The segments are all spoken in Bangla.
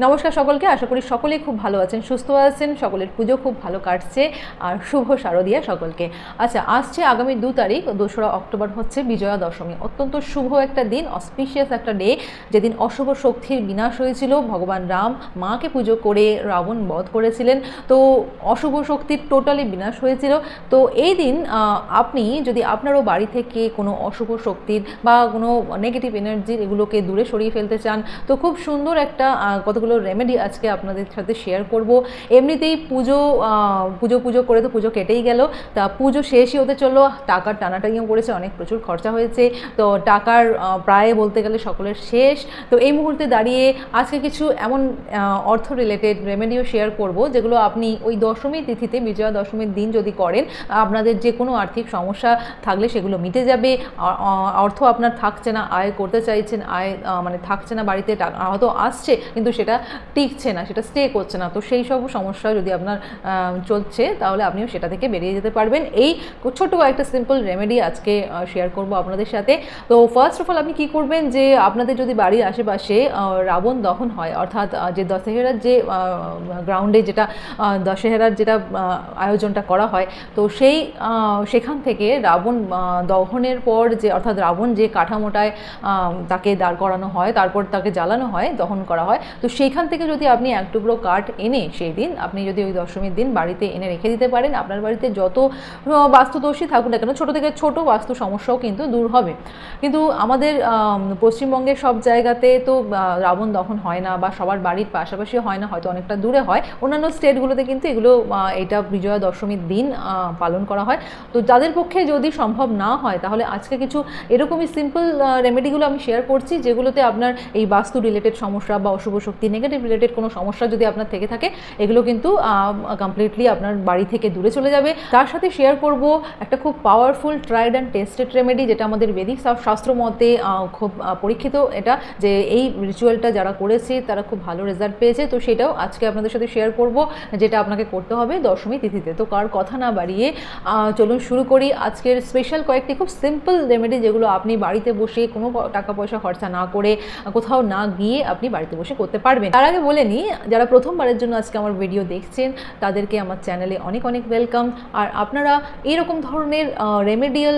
নমস্কার সকলকে, আশা করি সকলেই খুব ভালো আছেন, সুস্থ আছেন, সকলের পুজো খুব ভালো কাটছে আর শুভ শারদিয়া সকলকে। আচ্ছা, আসছে আগামী 2 তারিখ 2রা অক্টোবর হচ্ছে বিজয়া দশমী। অত্যন্ত শুভ একটা দিন, অসপিশিয়াস একটা ডে, যেদিন অশুভ শক্তির বিনাশ হয়েছিল। ভগবান রাম মাকে পুজো করে রাবণ বধ করেছিলেন, তো অশুভ শক্তির টোটালি বিনাশ হয়েছিল। তো এই দিন আপনি যদি আপনারও বাড়ি থেকে কোনো অশুভ শক্তির বা কোনো নেগেটিভ এনার্জির এগুলোকে দূরে সরিয়ে ফেলতে চান, তো খুব সুন্দর একটা কতগুলো রেমেডি আজকে আপনাদের সাথে শেয়ার করব। এমনিতেই পুজো করে তো পুজো কেটেই গেল, তা পুজো শেষই হতে চললো, টাকার টানাটানিও করেছে, অনেক প্রচুর খরচা হয়েছে, তো টাকার প্রায় বলতে গেলে সকলের শেষ। তো এই মুহূর্তে দাঁড়িয়ে আজকে কিছু এমন অর্থ রিলেটেড রেমেডিও শেয়ার করব, যেগুলো আপনি ওই দশমীর তিথিতে, বিজয়া দশমীর দিন যদি করেন, আপনাদের যে কোনো আর্থিক সমস্যা থাকলে সেগুলো মিটে যাবে। অর্থ আপনার থাকছে না, আয় করতে চাইছেন, আয় মানে থাকছে না, বাড়িতে হয়তো আসছে কিন্তু সেটা টিকছে না, সেটা স্টে করছে না, তো সেই সব সমস্যা যদি আপনার চলছে তাহলে আপনিও সেটা থেকে বেরিয়ে যেতে পারবেন। এই ছোট্ট একটা সিম্পল রেমেডি আজকে শেয়ার করব আপনাদের সাথে। তো ফার্স্ট অফ অল আপনি কী করবেন, যে আপনাদের যদি বাড়ির আশেপাশে রাবণ দহন হয়, অর্থাৎ যে দশেরার যে গ্রাউন্ডে যেটা দশেরার যেটা আয়োজনটা করা হয়, তো সেখান থেকে রাবণ দহনের পর যে, অর্থাৎ রাবণ যে কাঠামোটায় তাকে দাঁড় করানো হয়, তারপর তাকে জ্বালানো হয়, দহন করা হয়, তো সেইখান থেকে যদি আপনি এক টুকরো কাঠ এনে সেই দিন আপনি যদি ওই দশমীর দিন বাড়িতে এনে রেখে দিতে পারেন, আপনার বাড়িতে যত বাস্তুদোষই থাকুক না কেন, ছোটো থেকে ছোট বাস্তু সমস্যাও কিন্তু দূর হবে। কিন্তু আমাদের পশ্চিমবঙ্গের সব জায়গাতে তো রাবণ দহন হয় না, বা সবার বাড়ির পাশাপাশি হয় না, হয়তো অনেকটা দূরে হয়। অন্যান্য স্টেটগুলোতে কিন্তু এগুলো এটা বিজয়া দশমীর দিন পালন করা হয়। তো যাদের পক্ষে যদি সম্ভব না হয়, তাহলে আজকে কিছু এরকমই সিম্পল রেমেডিগুলো আমি শেয়ার করছি, যেগুলোতে আপনার এই বাস্তু রিলেটেড সমস্যা বা অশুভ শক্তি নেগেটিভ রিলেটেড কোনো সমস্যা যদি আপনার থেকে থাকে, এগুলো কিন্তু কমপ্লিটলি আপনার বাড়ি থেকে দূরে চলে যাবে। তার সাথে শেয়ার করব একটা খুব powerful tried and tested remedy, যেটা আমাদের বেদিক শাস্ত্র মতে খুব পরীক্ষিত, এটা যে এই রিচুয়ালটা যারা করেছে তারা খুব ভালো রেজাল্ট পেয়েছে। তো সেটাও আজকে আপনাদের সাথে শেয়ার করব, যেটা আপনাকে করতে হবে দশমী তিথিতে। তো কার কথা না বাড়িয়ে চলুন শুরু করি আজকের স্পেশাল কয়েকটি খুব সিম্পল রেমেডি, যেগুলো আপনি বাড়িতে বসে কোনো টাকা পয়সা খরচা না করে, কোথাও না গিয়ে আপনি বাড়িতে বসে করতে পারবেন। তার আগে বলে নিই, যারা প্রথমবারের জন্য আজকে আমার ভিডিও দেখছেন তাদেরকে আমার চ্যানেলে অনেক অনেক ওয়েলকাম। আর আপনারা এইরকম ধরনের রেমেডিয়াল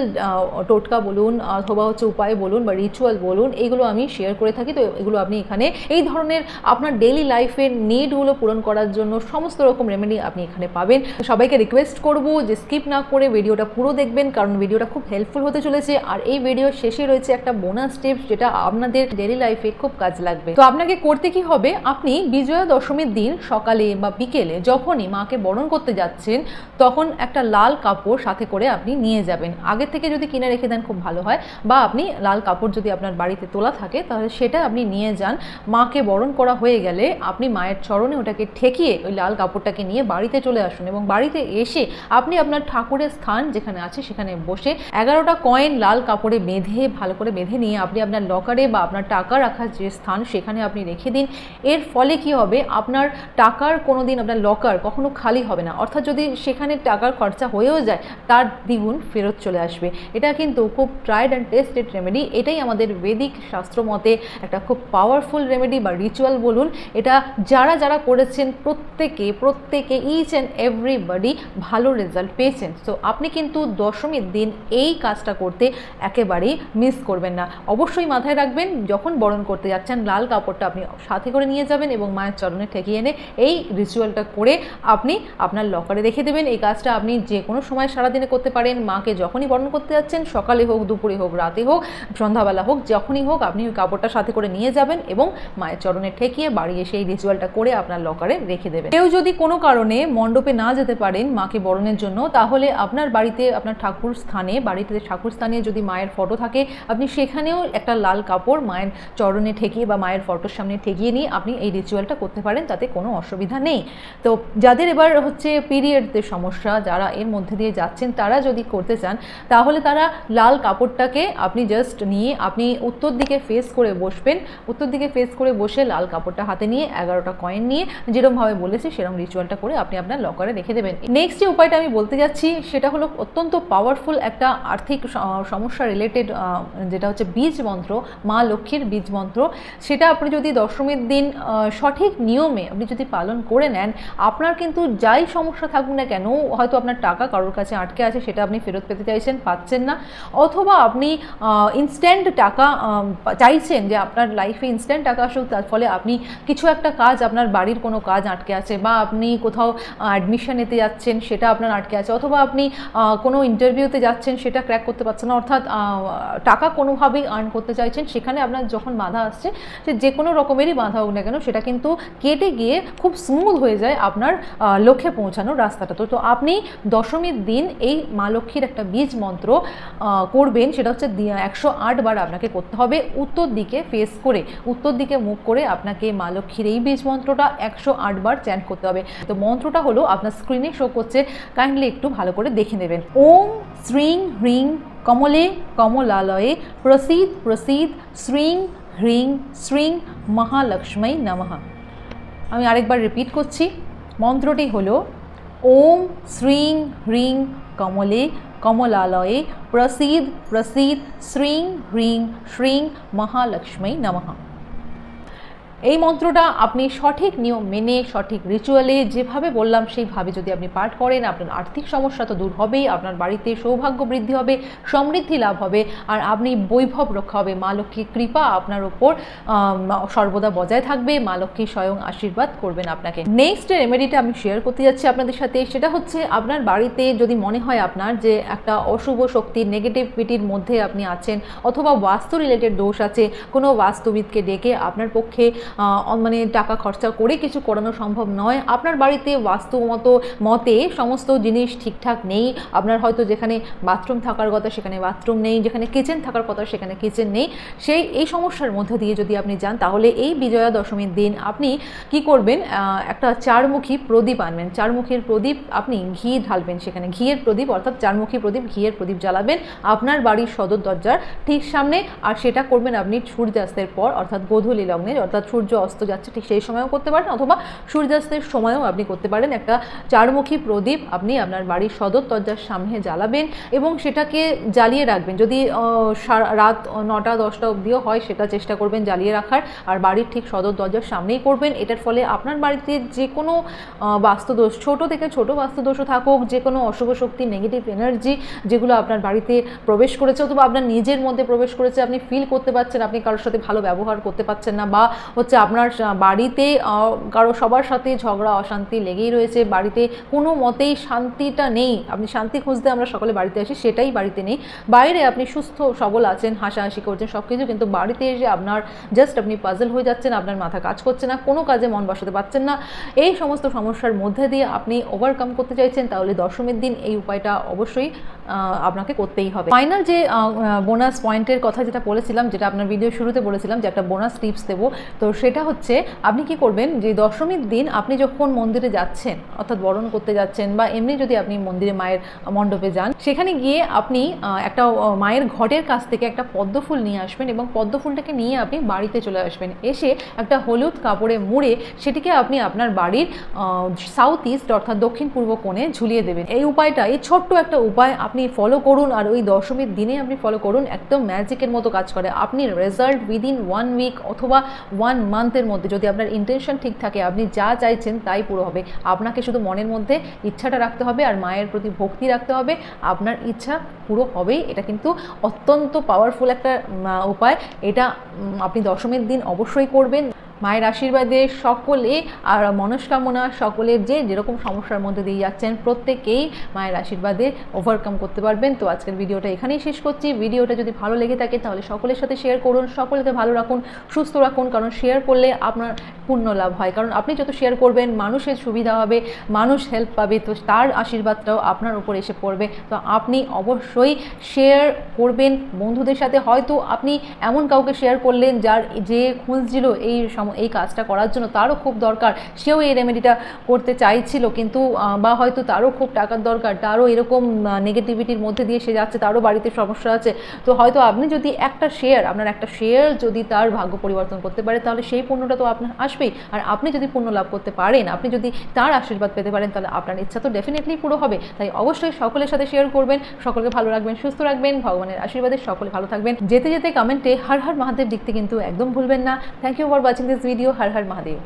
টোটকা বলুন, অথবা হচ্ছে উপায় বলুন বা রিচুয়াল বলুন, এইগুলো আমি শেয়ার করে থাকি। তো এগুলো আপনি এখানে এই ধরনের আপনার ডেইলি লাইফের নিডগুলো পূরণ করার জন্য সমস্ত রকম রেমেডি আপনি এখানে পাবেন। সবাইকে রিকোয়েস্ট করব যে স্কিপ না করে ভিডিওটা পুরো দেখবেন, কারণ ভিডিওটা খুব হেল্পফুল হতে চলেছে। আর এই ভিডিওর শেষে রয়েছে একটা বোনাস টিপস, যেটা আপনাদের ডেইলি লাইফে খুব কাজ লাগবে। তো আপনাকে করতে কি হবে, আপনি বিজয়া দশমীর দিন সকালে বা বিকেলে যখনই মাকে বরণ করতে যাচ্ছেন, তখন একটা লাল কাপড় সাথে করে আপনি নিয়ে যাবেন। আগের থেকে যদি কিনে রেখে দেন খুব ভালো হয়, বা আপনি লাল কাপড় যদি আপনার বাড়িতে তোলা থাকে তাহলে সেটা আপনি নিয়ে যান। মাকে বরণ করা হয়ে গেলে আপনি মায়ের চরণে ওটাকে ঠেকিয়ে ওই লাল কাপড়টাকে নিয়ে বাড়িতে চলে আসুন, এবং বাড়িতে এসে আপনি আপনার ঠাকুরের স্থান যেখানে আছে সেখানে বসে 11টা কয়েন লাল কাপড়ে বেঁধে, ভালো করে বেঁধে নিয়ে আপনি আপনার লকারে বা আপনার টাকা রাখার যে স্থান সেখানে আপনি রেখে দিন। এর ফলে কি হবে, আপনার টাকার কোনোদিন আপনার লকার কখনো খালি হবে না, অর্থাৎ যদি সেখানে টাকার খরচা হয়েও যায় তার দ্বিগুণ ফেরত চলে আসবে। এটা কিন্তু খুব ট্রাইড অ্যান্ড টেস্টেড রেমেডি। এটাই আমাদের বেদিক শাস্ত্র মতে একটা খুব পাওয়ারফুল রেমেডি বা রিচুয়াল বলুন। এটা যারা যারা করেছেন প্রত্যেকে ইচ অ্যান্ড এভরিবডি ভালো রেজাল্ট পেয়েছেন। তো আপনি কিন্তু দশমীর দিন এই কাজটা করতে একেবারেই মিস করবেন না। অবশ্যই মাথায় রাখবেন, যখন বরণ করতে যাচ্ছেন লাল কাপড়টা আপনি সাথে করে নিয়ে যাবেন, এবং মায়ের চরণে ঠেকিয়ে এনে এই রিচুয়ালটা করে আপনি আপনার লকারে রেখে দেবেন। এই কাজটা আপনি যে কোনো সময় সারাদিনে করতে পারেন। মাকে যখনই বরণ করতে যাচ্ছেন, সকালে হোক, দুপুরে হোক, রাতে হোক, সন্ধ্যাবেলা হোক, যখনই হোক, আপনি ওই কাপড়টা সাথে করে নিয়ে যাবেন এবং মায়ের চরণে ঠেকিয়ে বাড়ি এসে এই রিচুয়ালটা করে আপনার লকারে রেখে দেবেন। কেউ যদি কোনো কারণে মণ্ডপে না যেতে পারেন মাকে বরণের জন্য, তাহলে আপনার বাড়িতে, আপনার ঠাকুর স্থানে, বাড়িতে ঠাকুর স্থানে যদি মায়ের ফটো থাকে, আপনি সেখানেও একটা লাল কাপড় মায়ের চরণে ঠেকিয়ে বা মায়ের ফটোর সামনে ঠেকিয়ে নিয়ে আপনি এই রিচুয়ালটা করতে পারেন, তাতে কোনো অসুবিধা নেই। তো যাদের এবার হচ্ছে পিরিয়ডদের সমস্যা, যারা এর মধ্যে দিয়ে যাচ্ছেন, তারা যদি করতে চান, তাহলে তারা লাল কাপড়টাকে আপনি জাস্ট নিয়ে আপনি উত্তর দিকে ফেস করে বসবেন। উত্তর দিকে ফেস করে বসে লাল কাপড়টা হাতে নিয়ে 11টা কয়েন নিয়ে, যেরকমভাবে বলেছি সেরকম রিচুয়ালটা করে আপনি আপনার লকারে রেখে দেবেন। নেক্সট যে উপায়টা আমি বলতে যাচ্ছি সেটা হলো অত্যন্ত পাওয়ারফুল একটা আর্থিক সমস্যা রিলেটেড, যেটা হচ্ছে বীজ মন্ত্র, মা লক্ষ্মীর বীজ মন্ত্র। সেটা আপনি যদি দশমীর দিন সঠিক নিয়মে আপনি যদি পালন করে নেন, আপনার কিন্তু যাই সমস্যা থাকুক না কেন, হয়তো আপনার টাকা কারোর কাছে আটকে আছে, সেটা আপনি ফেরত পেতে চাইছেন, পাচ্ছেন না, অথবা আপনি ইনস্ট্যান্ট টাকা চাইছেন যে আপনার লাইফে ইনস্ট্যান্ট টাকা আসুক, তার ফলে আপনি কিছু একটা কাজ, আপনার বাড়ির কোনো কাজ আটকে আছে, বা আপনি কোথাও অ্যাডমিশন নিতে যাচ্ছেন সেটা আপনার আটকে আছে, অথবা আপনি কোনো ইন্টারভিউতে যাচ্ছেন সেটা ক্র্যাক করতে পারছেন না, অর্থাৎ টাকা কোনোভাবেই আর্ন করতে চাইছেন, সেখানে আপনার যখন বাধা আসছে, যে কোনো রকমেরই বাধা হোক না কেন, সেটা কিন্তু কেটে গিয়ে খুব স্মুথ হয়ে যায় আপনার লক্ষ্যে পৌঁছানোর রাস্তাটা। তো আপনি দশমীর দিন এই মা লক্ষ্মীর একটা বীজ মন্ত্র করবেন, সেটা হচ্ছে 108 বার আপনাকে করতে হবে, উত্তর দিকে ফেস করে, উত্তর দিকে মুখ করে আপনাকে মা লক্ষ্মীর এই বীজ মন্ত্রটা 108 বার চ্যান্ট করতে হবে। তো মন্ত্রটা হলো আপনার স্ক্রিনে শো করছে, কাইন্ডলি একটু ভালো করে দেখে নেবেন। ওম শ্রীং হ্রিং কমলে কমলালয়ে প্রসীদ প্রসীদ শ্রীং হ্রিং শ্রীং মহালক্ষ্মী নমঃ। আমি আরেকবার রিপিট করছি, মন্ত্রটি হলো ওম শ্রীং হ্রিং কমলে কমলালয়ে প্রসীদ প্রসীদ শ্রীং হ্রিং শ্রীং মহালক্ষ্মী নমঃ। এই মন্ত্রটা আপনি সঠিক নিয়ম মেনে, সঠিক রিচুয়ালে যেভাবে বললাম সেইভাবে যদি আপনি পাঠ করেন, আপনার আর্থিক সমস্যা তো দূর হবেই, আপনার বাড়িতে সৌভাগ্য বৃদ্ধি হবে, সমৃদ্ধি লাভ হবে, আর আপনি বৈভব রক্ষা হবে, মা লক্ষ্মীর কৃপা আপনার উপর সর্বদা বজায় থাকবে, মা লক্ষ্মী স্বয়ং আশীর্বাদ করবেন আপনাকে। নেক্সট রেমেডিটা আমি শেয়ার করতে যাচ্ছি আপনাদের সাথে, সেটা হচ্ছে আপনার বাড়িতে যদি মনে হয় আপনার যে একটা অশুভ শক্তির নেগেটিভিটির মধ্যে আপনি আছেন, অথবা বাস্তু রিলেটেড দোষ আছে, কোনো বাস্তুবিদকে ডেকে আপনার পক্ষে মানে টাকা খরচা করে কিছু করানো সম্ভব নয়, আপনার বাড়িতে বাস্তু মতে সমস্ত জিনিস ঠিকঠাক নেই, আপনার হয়তো যেখানে বাথরুম থাকার কথা সেখানে বাথরুম নেই, যেখানে কিচেন থাকার কথা সেখানে কিচেন নেই, এই সমস্যার মধ্যে দিয়ে যদি আপনি যান, তাহলে এই বিজয়া দশমীর দিন আপনি কি করবেন, একটা চারমুখী প্রদীপ আনবেন, চারমুখীর প্রদীপ আপনি ঘি ঢালবেন, সেখানে ঘিয়ের প্রদীপ অর্থাৎ চারমুখী প্রদীপ, ঘিয়ের প্রদীপ জ্বালাবেন আপনার বাড়ির সদর দরজার ঠিক সামনে, আর সেটা করবেন আপনি সূর্যাস্তের পর, অর্থাৎ গোধূলি লগ্নে, অর্থাৎ সূর্য অস্ত যাচ্ছে ঠিক সেই সময়ও করতে পারেন, অথবা সূর্যাস্তের সময়ও আপনি করতে পারেন। একটা চারমুখী প্রদীপ আপনি আপনার বাড়ির সদর দরজার সামনে জ্বালাবেন এবং সেটাকে জ্বালিয়ে রাখবেন, যদি রাত 9টা-10টা অবধিও হয় সেটা চেষ্টা করবেন জ্বালিয়ে রাখার, আর বাড়ির ঠিক সদর দরজার সামনেই করবেন। এটার ফলে আপনার বাড়িতে যে কোনো বাস্তুদোষ, ছোট থেকে ছোট বাস্তুদোষও থাকুক, যে কোনো অশুভ শক্তি, নেগেটিভ এনার্জি যেগুলো আপনার বাড়িতে প্রবেশ করেছে অথবা আপনার নিজের মধ্যে প্রবেশ করেছে, আপনি ফিল করতে পারছেন আপনি কারোর সাথে ভালো ব্যবহার করতে পারছেন না, বা হচ্ছে আপনার বাড়িতে সবার সাথে ঝগড়া অশান্তি লেগেই রয়েছে, বাড়িতে কোনো মতেই শান্তিটা নেই, আপনি শান্তি খুঁজতে আমরা সকলে বাড়িতে আসি, সেটাই বাড়িতে নেই, বাইরে আপনি সুস্থ সবল আছেন, হাসাহাসি করছেন সব কিছু, কিন্তু বাড়িতে এসে আপনার জাস্ট আপনি পাজল হয়ে যাচ্ছেন, আপনার মাথা কাজ করছে না, কোনো কাজে মন বসাতে পারছেন না, এই সমস্ত সমস্যার মধ্যে দিয়ে আপনি ওভারকাম করতে চাইছেন, তাহলে দশমীর দিন এই উপায়টা অবশ্যই আপনাকে করতেই হবে। ফাইনাল যে বোনাস পয়েন্টের কথা যেটা বলেছিলাম, যেটা আপনার ভিডিও শুরুতে বলেছিলাম যে একটা বোনাস টিপস দেবো, তো সেটা হচ্ছে আপনি কি করবেন, যে দশমীর দিন আপনি যখন মন্দিরে যাচ্ছেন, অর্থাৎ বরণ করতে যাচ্ছেন, বা এমনি যদি আপনি মন্দিরে মায়ের মণ্ডপে যান, সেখানে গিয়ে আপনি একটা মায়ের ঘটের কাছ থেকে একটা পদ্ম ফুল নিয়ে আসবেন এবং পদ্ম ফুলটাকে নিয়ে আপনি বাড়িতে চলে আসবেন, এসে একটা হলুদ কাপড়ে মুড়ে সেটিকে আপনি আপনার বাড়ির সাউথ ইস্ট অর্থাৎ দক্ষিণ পূর্ব কোণে ঝুলিয়ে দেবেন। এই উপায়টা, এই ছোট্ট একটা উপায় আপনি ফলো করুন, আর ওই দশমীর দিনে আপনি ফলো করুন, একদম ম্যাজিকের মতো কাজ করে। আপনি রেজাল্ট উইদিন 1 উইক অথবা 1 মান্থের মধ্যে, যদি আপনার ইন্টেনশন ঠিক থাকে, আপনি যা চাইছেন তাই পুরো হবে। আপনাকে শুধু মনের মধ্যে ইচ্ছাটা রাখতে হবে আর মায়ের প্রতি ভক্তি রাখতে হবে, আপনার ইচ্ছা পুরো হবেই। এটা কিন্তু অত্যন্ত পাওয়ারফুল একটা উপায়, এটা আপনি দশমীর দিন অবশ্যই করবেন। মায়ের আশীর্বাদে সকলে আর মনস্কামনা সকলের যে যেরকম সমস্যার মধ্যে দিয়ে যাচ্ছেন প্রত্যেকেই মায়ের আশীর্বাদে ওভারকাম করতে পারবেন। তো আজকের ভিডিওটা এখানেই শেষ করছি। ভিডিওটা যদি ভালো লেগে থাকে তাহলে সকলের সাথে শেয়ার করুন, সকলকে ভালো রাখুন, সুস্থ রাখুন, কারণ শেয়ার করলে আপনার পূর্ণ লাভ হয়। কারণ আপনি যত শেয়ার করবেন মানুষের সুবিধা হবে, মানুষ হেল্প পাবে, তো তার আশীর্বাদটাও আপনার উপর এসে পড়বে। তো আপনি অবশ্যই শেয়ার করবেন বন্ধুদের সাথে। হয়তো আপনি এমন কাউকে শেয়ার করলেন যে খুঁজছিল এই কাজটা করার জন্য, তারও খুব দরকার, সেও এই রেমেডিটা করতে চাইছিল, কিন্তু বা হয়তো তারও খুব টাকার দরকার, তারও এরকম নেগেটিভিটির মধ্যে দিয়ে সে যাচ্ছে, তারও বাড়িতে সমস্যা আছে। তো হয়তো আপনি যদি আপনার একটা শেয়ার যদি তার ভাগ্য পরিবর্তন করতে পারে, তাহলে সেই পুণ্যটা তো আপনার আসবেই। আর আপনি যদি পুণ্য লাভ করতে পারেন, আপনি যদি তার আশীর্বাদ পেতে পারেন, তাহলে আপনার ইচ্ছা তো ডেফিনেটলি পুরো হবে। তাই অবশ্যই সকলের সাথে শেয়ার করবেন, সকলকে ভালো রাখবেন, সুস্থ রাখবেন, ভগবানের আশীর্বাদে সকলে ভালো থাকবেন। যেতে যেতে কমেন্টে হর হর মহাদেব লিখতে কিন্তু একদম ভুলবেন না। Thank you for watching this next video. Har Har Mahadev.